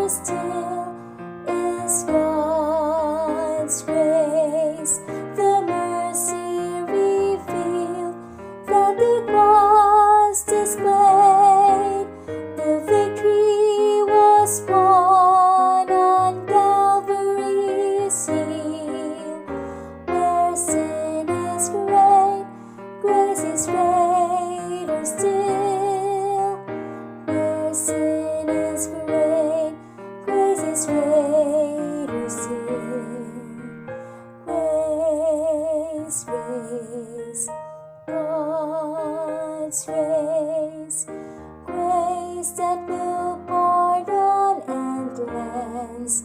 greater still is God's grace. The mercy revealed that the cross displayed. The victory was won on Calvary's hill. Where sin is great, grace is greater still. Where sin is great, grace is greater still. Grace, grace, God's grace, grace that will pardon and cleanse